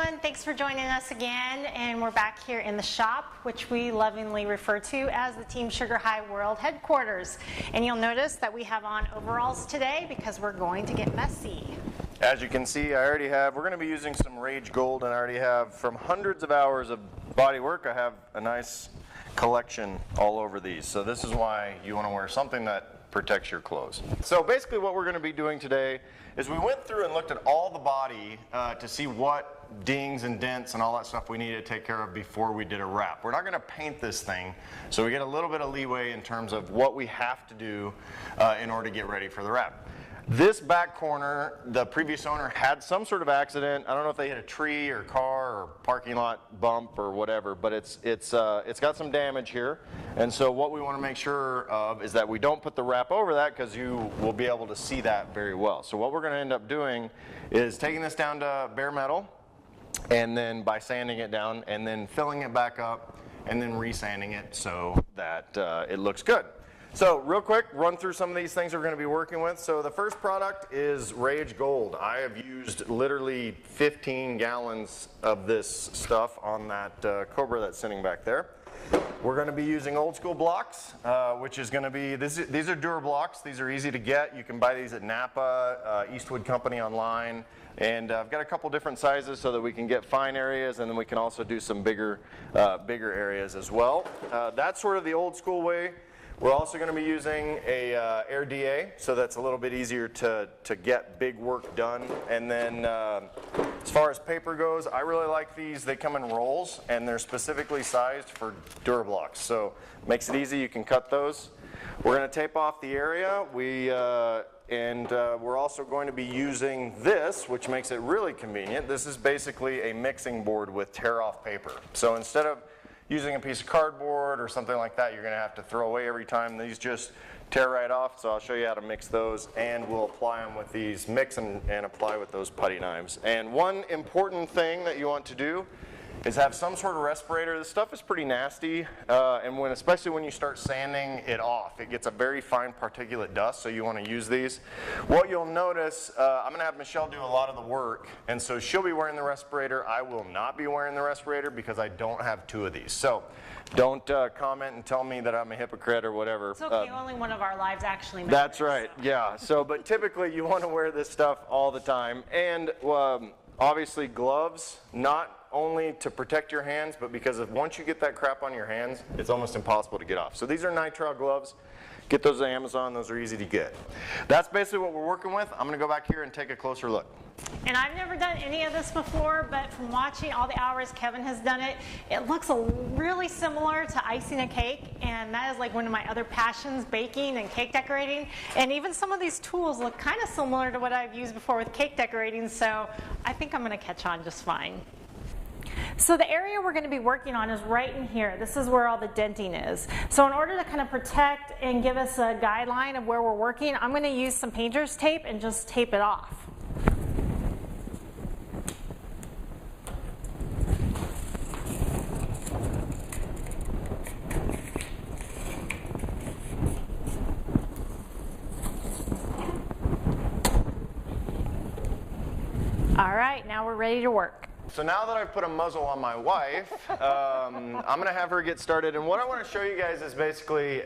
everyone, thanks for joining us again, and we're back here in the shop, which we lovingly refer to as the Team Sugar High World Headquarters. And you'll notice that we have on overalls today because we're going to get messy. As you can see, we're going to be using some Rage Gold, and I already have, from hundreds of hours of body work, I have a nice collection all over these. So this is why you want to wear something that protects your clothes. So basically what we're going to be doing today is we went through and looked at all the body to see what dings and dents and all that stuff we needed to take care of before we did a wrap. We're not going to paint this thing, so we get a little bit of leeway in terms of what we have to do in order to get ready for the wrap. This back corner, the previous owner had some sort of accident. I don't know if they hit a tree or car or parking lot bump or whatever, but it's got some damage here. And so what we want to make sure of is that we don't put the wrap over that, because you will be able to see that very well. So what we're going to end up doing is taking this down to bare metal, and then by sanding it down, and then filling it back up, and then re-sanding it so that it looks good. So real quick, run through some of these things we're going to be working with. So the first product is Rage Gold. I have used literally 15 gallons of this stuff on that Cobra that's sitting back there. We're going to be using old school blocks, which is going to be, these are Dura blocks. These are easy to get. You can buy these at Napa, Eastwood Company online. And I've got a couple different sizes so that we can get fine areas, and then we can also do some bigger areas as well. That's sort of the old school way. We're also going to be using a Air DA, so that's a little bit easier to get big work done. And then as far as paper goes, I really like these. They come in rolls, and they're specifically sized for Durablocks, so it makes it easy. You can cut those. We're going to tape off the area. We're also going to be using this, which makes it really convenient. This is basically a mixing board with tear-off paper. So instead of using a piece of cardboard or something like that you're going to have to throw away every time, these just tear right off. So I'll show you how to mix those, and we'll apply them with these, mix and apply with those putty knives. And one important thing that you want to do is have some sort of respirator. This stuff is pretty nasty, and especially when you start sanding it off, it gets a very fine particulate dust, so you want to use these. What you'll notice, I'm going to have Michelle do a lot of the work, and so she'll be wearing the respirator. I will not be wearing the respirator because I don't have two of these. So don't comment and tell me that I'm a hypocrite or whatever. It's okay, only one of our lives actually matters. That's right, so. Yeah. So, but typically you want to wear this stuff all the time, and obviously gloves, not only to protect your hands, but because once you get that crap on your hands, it's almost impossible to get off. So these are nitrile gloves. Get those at Amazon. Those are easy to get. That's basically what we're working with. I'm going to go back here and take a closer look. And I've never done any of this before, but from watching all the hours Kevin has done it, it looks really similar to icing a cake, and that is like one of my other passions, baking and cake decorating. And even some of these tools look kind of similar to what I've used before with cake decorating, so I think I'm going to catch on just fine. So the area we're going to be working on is right in here. This is where all the denting is. So in order to kind of protect and give us a guideline of where we're working, I'm going to use some painter's tape and just tape it off. All right, now we're ready to work. So now that I've put a muzzle on my wife, I'm going to have her get started. And what I want to show you guys is basically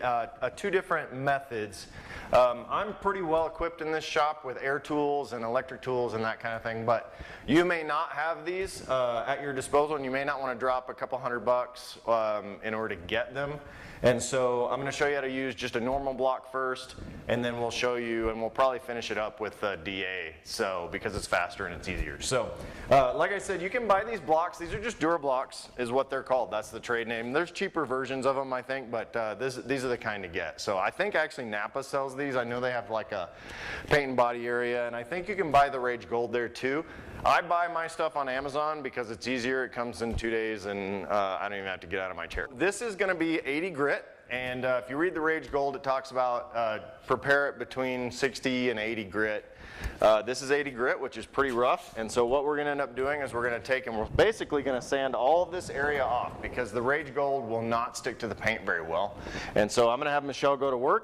two different methods. I'm pretty well equipped in this shop with air tools and electric tools and that kind of thing, but you may not have these at your disposal, and you may not want to drop a couple $100 in order to get them. And so I'm going to show you how to use just a normal block first, and then we'll show you, and we'll probably finish it up with DA, so because it's faster and it's easier. So like I said, you can buy these blocks. These are just Dura blocks is what they're called. That's the trade name. There's cheaper versions of them, I think, but these are the kind to get. So I think actually Napa sells these. I know they have like a paint and body area, and I think you can buy the Rage Gold there too. I buy my stuff on Amazon because it's easier. It comes in 2 days, and I don't even have to get out of my chair. This is going to be 80 grit, and if you read the Rage Gold, it talks about prepare it between 60 and 80 grit. This is 80 grit, which is pretty rough, and so what we're going to end up doing is we're going to take and we're basically going to sand all of this area off because the Rage Gold will not stick to the paint very well. And so I'm going to have Michelle go to work.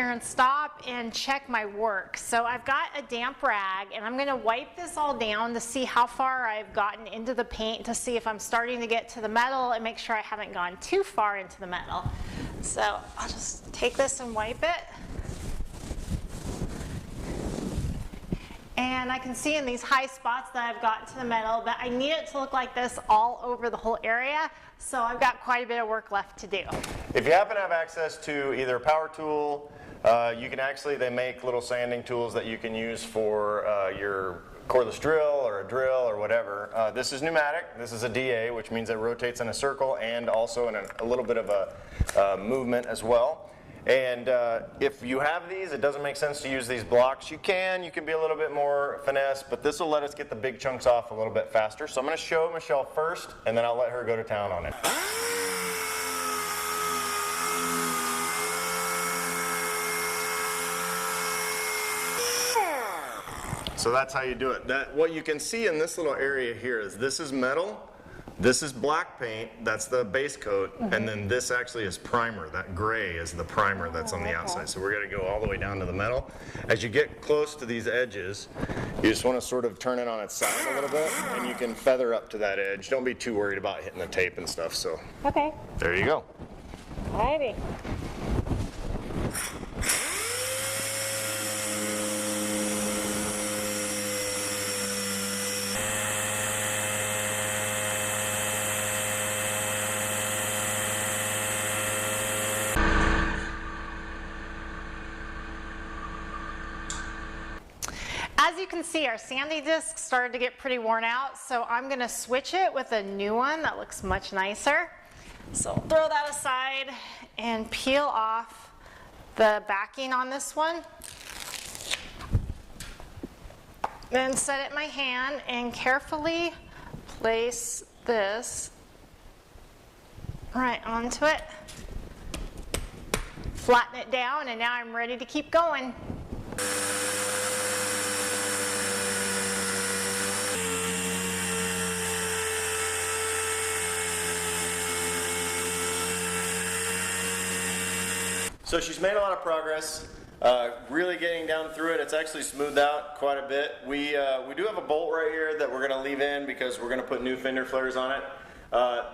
here and stop and check my work. So I've got a damp rag and I'm gonna wipe this all down to see how far I've gotten into the paint, to see if I'm starting to get to the metal and make sure I haven't gone too far into the metal. So I'll just take this and wipe it. And I can see in these high spots that I've gotten to the metal, but I need it to look like this all over the whole area. So I've got quite a bit of work left to do. If you happen to have access to either a power tool, you can actually, they make little sanding tools that you can use for your cordless drill or a drill or whatever. This is pneumatic. This is a DA, which means it rotates in a circle and also in a little bit of a movement as well. And if you have these, it doesn't make sense to use these blocks. You can be a little bit more finesse, but this will let us get the big chunks off a little bit faster. So I'm going to show Michelle first, and then I'll let her go to town on it. So that's how you do it. What you can see in this little area here is this is metal. This is black paint, that's the base coat, and then this actually is primer. That gray is the primer that's on the outside. So we're gonna go all the way down to the metal. As you get close to these edges, you just wanna sort of turn it on its side a little bit, and you can feather up to that edge. Don't be too worried about hitting the tape and stuff, so. Okay. There you go. Alrighty. As you can see, our sandy disc started to get pretty worn out, so I'm going to switch it with a new one that looks much nicer. So I'll throw that aside and peel off the backing on this one. Then set it in my hand and carefully place this right onto it. Flatten it down, and now I'm ready to keep going. So she's made a lot of progress, really getting down through it. It's actually smoothed out quite a bit. We do have a bolt right here that we're going to leave in because we're going to put new fender flares on it.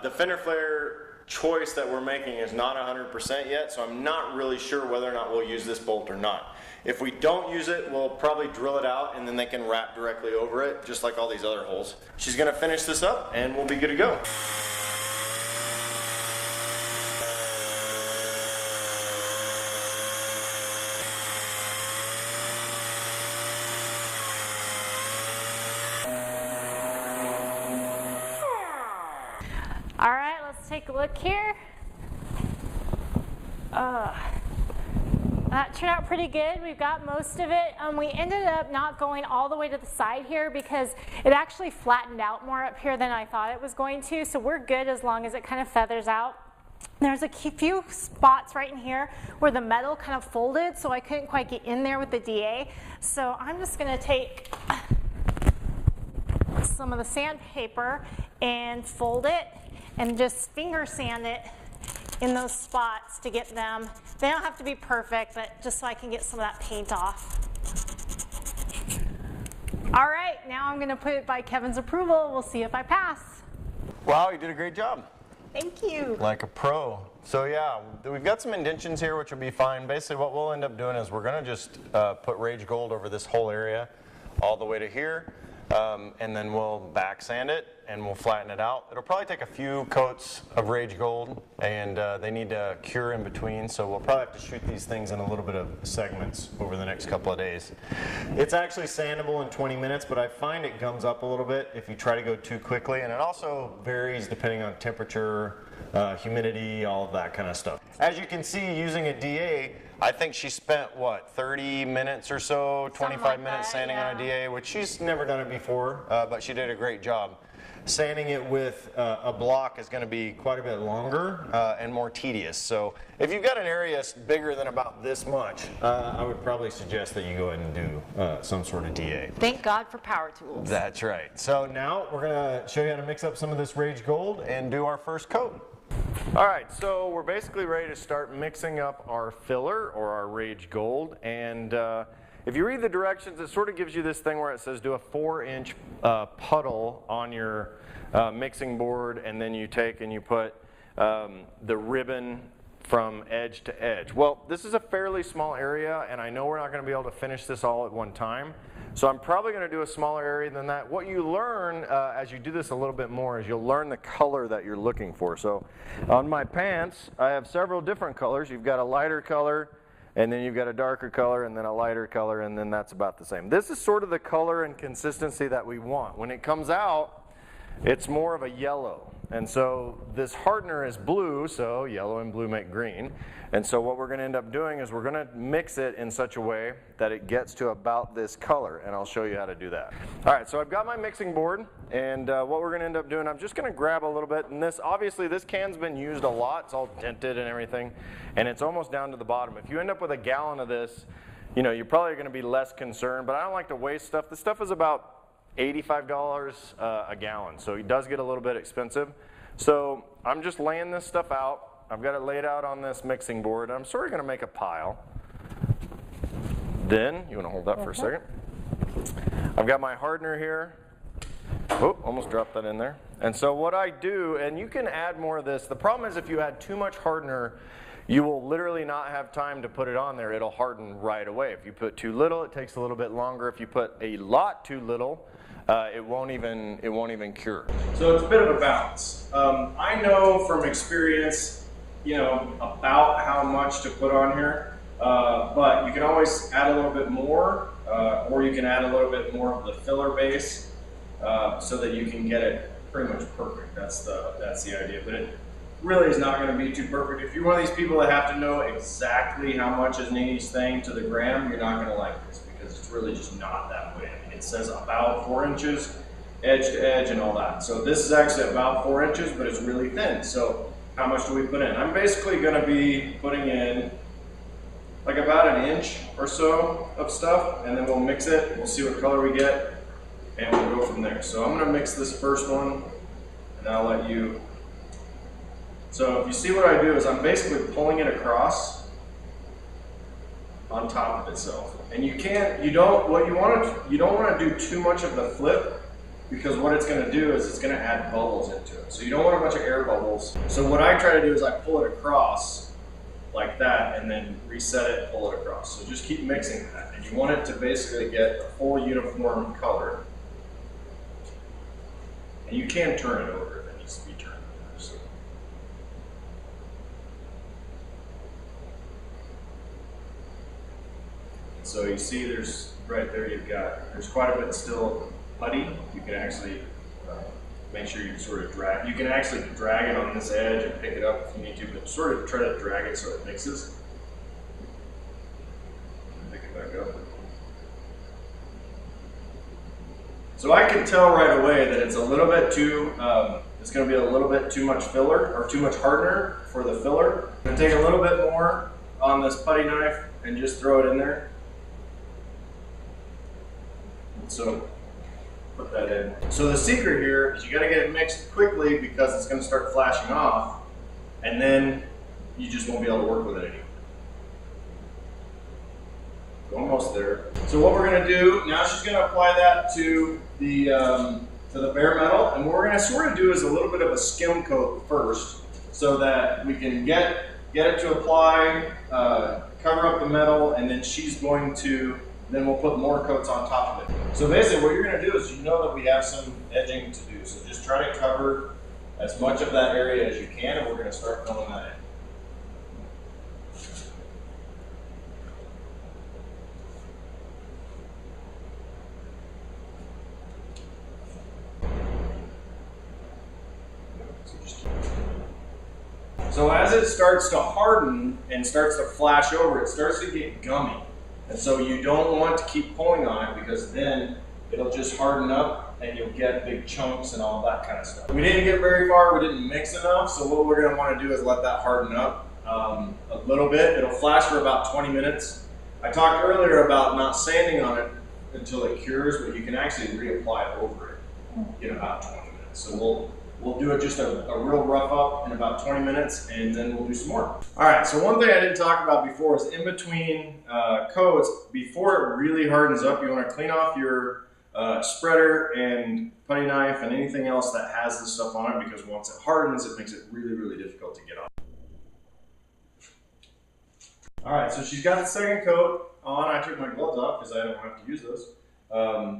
The fender flare choice that we're making is not 100% yet, so I'm not really sure whether or not we'll use this bolt or not. If we don't use it, we'll probably drill it out and then they can wrap directly over it, just like all these other holes. She's going to finish this up and we'll be good to go. All right, let's take a look here. That turned out pretty good. We've got most of it. We ended up not going all the way to the side here because it actually flattened out more up here than I thought it was going to. So we're good as long as it kind of feathers out. There's a few spots right in here where the metal kind of folded, so I couldn't quite get in there with the DA. So I'm just going to take some of the sandpaper and fold it and just finger sand it in those spots to get them. They don't have to be perfect, but just so I can get some of that paint off. All right, now I'm going to put it by Kevin's approval. We'll see if I pass. Wow, you did a great job. Thank you. Like a pro. So yeah, we've got some indentions here, which will be fine. Basically what we'll end up doing is we're going to just put Rage Gold over this whole area all the way to here. And then we'll back sand it and we'll flatten it out. It'll probably take a few coats of Rage Gold, and they need to cure in between, so we'll probably have to shoot these things in a little bit of segments over the next couple of days. It's actually sandable in 20 minutes, but I find it gums up a little bit if you try to go too quickly, and it also varies depending on temperature, humidity, all of that kind of stuff. As you can see, using a DA, I think she spent, what, 30 minutes or so, 25 minutes sanding on a DA, which she's never done it before, but she did a great job. Sanding it with a block is going to be quite a bit longer and more tedious. So if you've got an area bigger than about this much, I would probably suggest that you go ahead and do some sort of DA. Thank God for power tools. That's right. So now we're going to show you how to mix up some of this Rage Gold and do our first coat. All right, so we're basically ready to start mixing up our filler or our Rage Gold. And if you read the directions, it sort of gives you this thing where it says do a 4-inch puddle on your mixing board, and then you take and you put the ribbon from edge to edge. Well, this is a fairly small area, and I know we're not going to be able to finish this all at one time. So I'm probably going to do a smaller area than that. What you learn as you do this a little bit more is you'll learn the color that you're looking for. So on my pants, I have several different colors. You've got a lighter color, and then you've got a darker color, and then a lighter color, and then that's about the same. This is sort of the color and consistency that we want. When it comes out, it's more of a yellow. And so this hardener is blue, so yellow and blue make green. And so what we're going to end up doing is we're going to mix it in such a way that it gets to about this color, and I'll show you how to do that. All right, so I've got my mixing board, and what we're going to end up doing, I'm just going to grab a little bit, and this, obviously this can's been used a lot. It's all dented and everything, and it's almost down to the bottom. If you end up with a gallon of this, you know, you're probably going to be less concerned, but I don't like to waste stuff. This stuff is about $85 a gallon, so it does get a little bit expensive. So I'm just laying this stuff out. I've got it laid out on this mixing board. I'm sort of going to make a pile. Then, you want to hold that for a second? I've got my hardener here. Oh, almost dropped that in there. And so what I do, and you can add more of this. The problem is if you add too much hardener, you will literally not have time to put it on there. It'll harden right away. If you put too little, it takes a little bit longer. If you put a lot too little, it won't even cure. So it's a bit of a balance. I know from experience, you know, about how much to put on here, but you can always add a little bit more, or you can add a little bit more of the filler base, so that you can get it pretty much perfect. That's the idea. But it really is not going to be too perfect. If you're one of these people that have to know exactly how much is in each thing to the gram, you're not going to like this, because it's really just not that way. I mean, it says about 4 inches, edge to edge and all that. So this is actually about 4 inches, but it's really thin. So how much do we put in? I'm basically going to be putting in like about an inch or so of stuff, and then we'll mix it. We'll see what color we get, and we'll go from there. So I'm going to mix this first one, and I'll let you. So if you see what I do is I'm basically pulling it across on top of itself. And you don't want to do too much of the flip, because what it's going to do is it's going to add bubbles into it. So you don't want a bunch of air bubbles. So what I try to do is I pull it across like that, and then reset it and pull it across. So just keep mixing that. And you want it to basically get a full uniform color. And you can turn it over if it needs to be turned over. So you see there's, right there there's quite a bit still putty. You can actually make sure you sort of drag. You can actually drag it on this edge and pick it up if you need to, but sort of try to drag it so it mixes. Pick it back up. So I can tell right away that it's a little bit too, it's going to be a little bit too much filler, or too much hardener for the filler. I'm going to take a little bit more on this putty knife and just throw it in there. So put that in. So the secret here is you got to get it mixed quickly, because it's going to start flashing off, and then you just won't be able to work with it anymore. Almost there. So what we're going to do now, she's going to apply that to the bare metal, and what we're going to sort of do is a little bit of a skim coat first, so that we can get it to apply, cover up the metal, and then then we'll put more coats on top of it. So basically what you're going to do is, you know that we have some edging to do, so just try to cover as much of that area as you can, and we're going to start filling that in. So as it starts to harden and starts to flash over, it starts to get gummy. And so you don't want to keep pulling on it, because then it'll just harden up and you'll get big chunks and all that kind of stuff. We didn't get very far, we didn't mix enough, so what we're going to want to do is let that harden up a little bit. It'll flash for about 20 minutes. I talked earlier about not sanding on it until it cures, but you can actually reapply it over it in about 20 minutes. So We'll do it just a real rough up in about 20 minutes, and then we'll do some more. All right, so one thing I didn't talk about before is in between coats, before it really hardens up, you want to clean off your spreader and putty knife and anything else that has this stuff on it, because once it hardens, it makes it really, really difficult to get off. All right, so she's got the second coat on. I took my gloves off because I don't have to use those.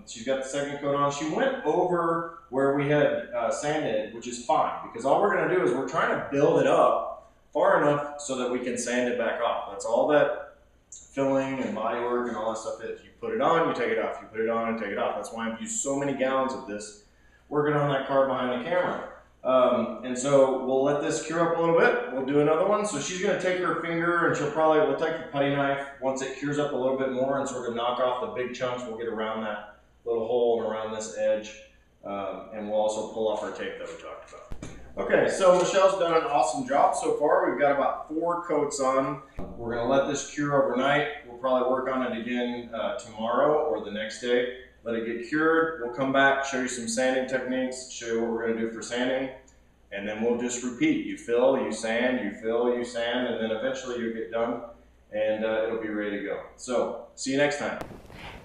She's got the second coat on. She went over where we had sanded, which is fine, because all we're going to do is we're trying to build it up far enough so that we can sand it back off. That's all that filling and body work and all that stuff is. You put it on, you take it off. You put it on and take it off. That's why I've used so many gallons of this working on that car behind the camera. And so we'll let this cure up a little bit. We'll do another one. So she's going to take her finger and we'll take the putty knife once it cures up a little bit more and sort of knock off the big chunks. We'll get around that little hole and around this edge. And we'll also pull off our tape that we talked about. Okay, so Michelle's done an awesome job so far. We've got about 4 coats on. We're going to let this cure overnight. We'll probably work on it again tomorrow or the next day. Let it get cured. We'll come back, show you some sanding techniques, show you what we're going to do for sanding, and then we'll just repeat. You fill, you sand, you fill, you sand, and then eventually you'll get done, and it'll be ready to go. So, see you next time.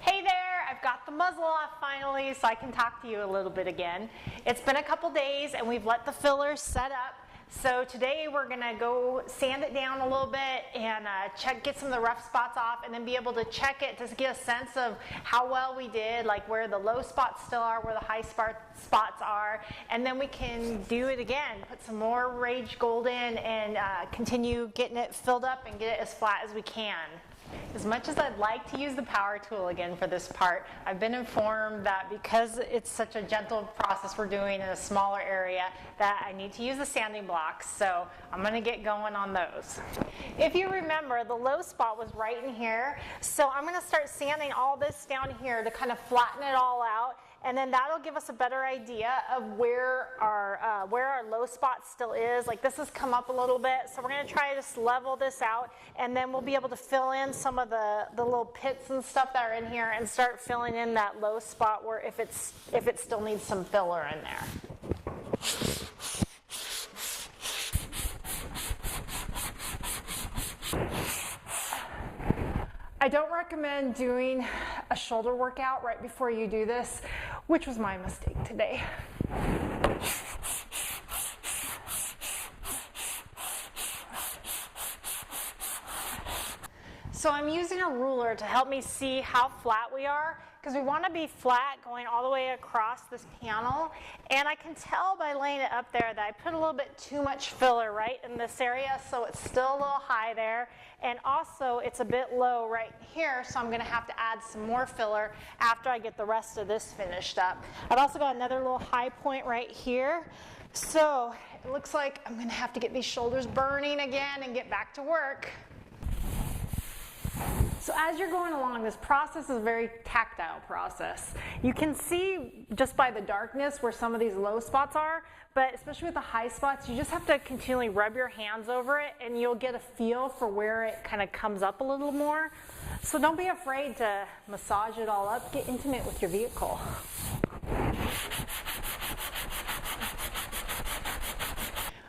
Hey there, I've got the muzzle off finally so I can talk to you a little bit again. It's been a couple days and we've let the fillers set up. So today we're gonna go sand it down a little bit and get some of the rough spots off, and then be able to check it to get a sense of how well we did, like where the low spots still are, where the high spots are, and then we can do it again, put some more Rage Gold in and continue getting it filled up and get it as flat as we can. As much as I'd like to use the power tool again for this part, I've been informed that because it's such a gentle process we're doing in a smaller area, that I need to use the sanding blocks, so I'm going to get going on those. If you remember, the low spot was right in here, so I'm going to start sanding all this down here to kind of flatten it all out, and then that'll give us a better idea of where our low spot still is. Like this has come up a little bit, so we're going to try to just level this out, and then we'll be able to fill in some of the little pits and stuff that are in here, and start filling in that low spot where if it still needs some filler in there. I don't recommend doing a shoulder workout right before you do this, which was my mistake today. So I'm using a ruler to help me see how flat we are, because we want to be flat going all the way across this panel. And I can tell by laying it up there that I put a little bit too much filler right in this area, so it's still a little high there. And also it's a bit low right here, so I'm going to have to add some more filler after I get the rest of this finished up. I've also got another little high point right here. So it looks like I'm going to have to get these shoulders burning again and get back to work. So as you're going along, this process is a very tactile process. You can see just by the darkness where some of these low spots are, but especially with the high spots, you just have to continually rub your hands over it and you'll get a feel for where it kind of comes up a little more. So don't be afraid to massage it all up. Get intimate with your vehicle.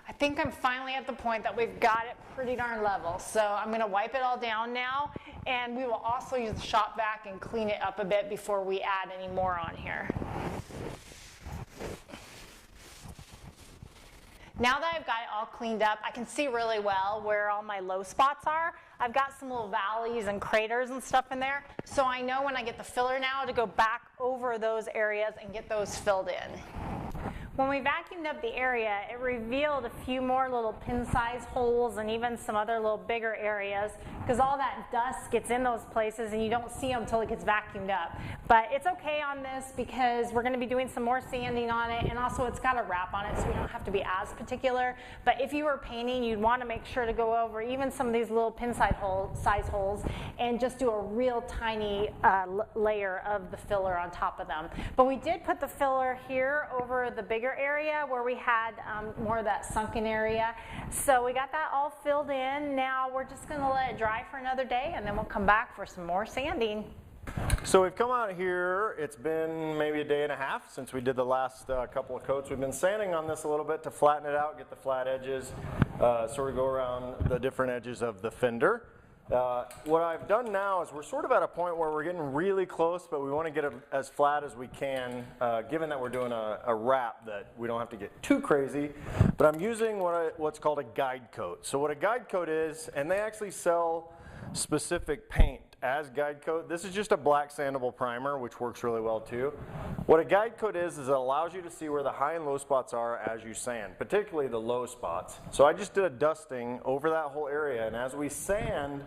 I think I'm finally at the point that we've got it pretty darn level. So I'm going to wipe it all down now, and we will also use the shop vac and clean it up a bit before we add any more on here. Now that I've got it all cleaned up, I can see really well where all my low spots are. I've got some little valleys and craters and stuff in there, so I know when I get the filler now to go back over those areas and get those filled in. When we vacuumed up the area, it revealed a few more little pin-sized holes and even some other little bigger areas, because all that dust gets in those places and you don't see them until it gets vacuumed up. But it's okay on this because we're going to be doing some more sanding on it, and also it's got a wrap on it so we don't have to be as particular. But if you were painting, you'd want to make sure to go over even some of these little pin-sized holes and just do a real tiny layer of the filler on top of them. But we did put the filler here over the bigger area where we had more of that sunken area. So we got that all filled in. Now we're just going to let it dry for another day, and then we'll come back for some more sanding. So we've come out here, it's been maybe a day and a half since we did the last couple of coats. We've been sanding on this a little bit to flatten it out, get the flat edges, sort of go around the different edges of the fender. What I've done now is we're sort of at a point where we're getting really close, but we want to get it as flat as we can, given that we're doing a wrap that we don't have to get too crazy. But I'm using what's called a guide coat. So what a guide coat is, and they actually sell specific paint as guide coat. This is just a black sandable primer, which works really well too. What a guide coat is it allows you to see where the high and low spots are as you sand, particularly the low spots. So I just did a dusting over that whole area, and as we sand,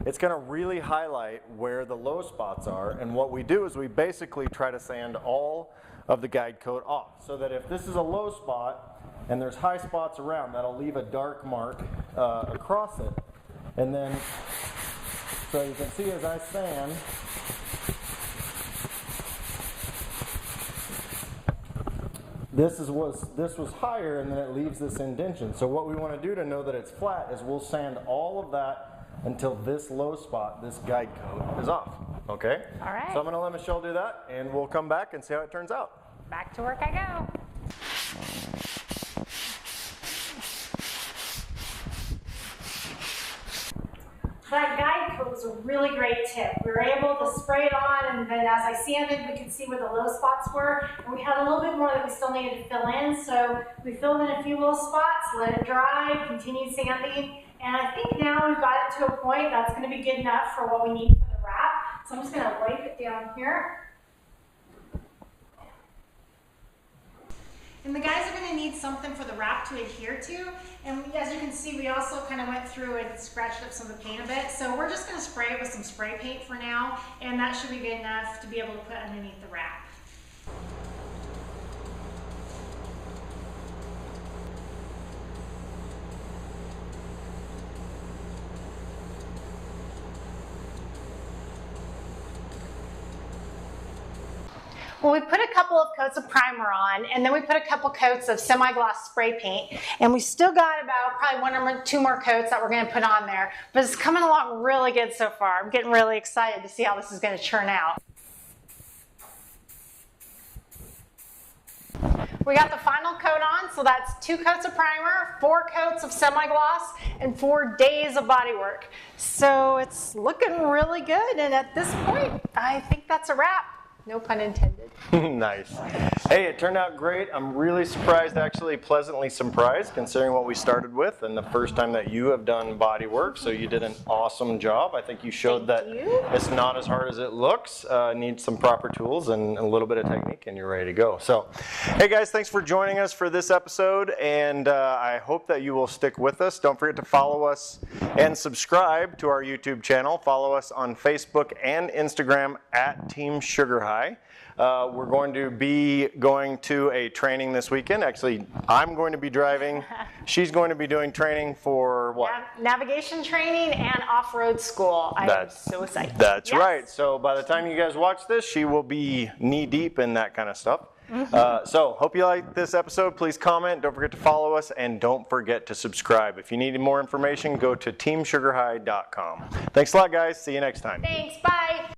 it's going to really highlight where the low spots are. And what we do is we basically try to sand all of the guide coat off, so that if this is a low spot and there's high spots around, that'll leave a dark mark across it. And then, so you can see as I sand, this was higher, and then it leaves this indentation. So what we want to do to know that it's flat is we'll sand all of that until this low spot, this guide coat, is off. Okay? All right. So I'm going to let Michelle do that, and we'll come back and see how it turns out. Back to work I go. That guide coat was a really great tip. We were able to spray it on, and then as I sanded, we could see where the low spots were. And we had a little bit more that we still needed to fill in, so we filled in a few little spots, let it dry, continued sanding, and I think now we've got it to a point that's going to be good enough for what we need for the wrap. So I'm just going to wipe it down here. And the guys are going to need something for the wrap to adhere to. And as you can see, we also kind of went through and scratched up some of the paint a bit. So we're just going to spray it with some spray paint for now. And that should be good enough to be able to put underneath the wrap. Well, we put a couple of coats of primer on, and then we put a couple coats of semi-gloss spray paint, and we still got about probably one or two more coats that we're going to put on there. But it's coming along really good so far. I'm getting really excited to see how this is going to turn out. We got the final coat on, so that's 2 coats of primer, 4 coats of semi-gloss, and 4 days of body work. So it's looking really good, and at this point, I think that's a wrap. No pun intended. Nice. Hey, it turned out great. I'm really surprised, actually pleasantly surprised, considering what we started with and the first time that you have done body work. So you did an awesome job. I think you showed that it's not as hard as it looks. Needs some proper tools and a little bit of technique, and you're ready to go. So, hey guys, thanks for joining us for this episode, and I hope that you will stick with us. Don't forget to follow us and subscribe to our YouTube channel. Follow us on Facebook and Instagram at Team Sugar High. We're going to be going to a training this weekend. Actually, I'm going to be driving. She's going to be doing training for what? Navigation training and off-road school. I'm so excited. That's right. So by the time you guys watch this, she will be knee-deep in that kind of stuff. So hope you like this episode. Please comment. Don't forget to follow us, and don't forget to subscribe. If you need more information, go to teamsugarhigh.com. Thanks a lot, guys. See you next time. Thanks. Bye.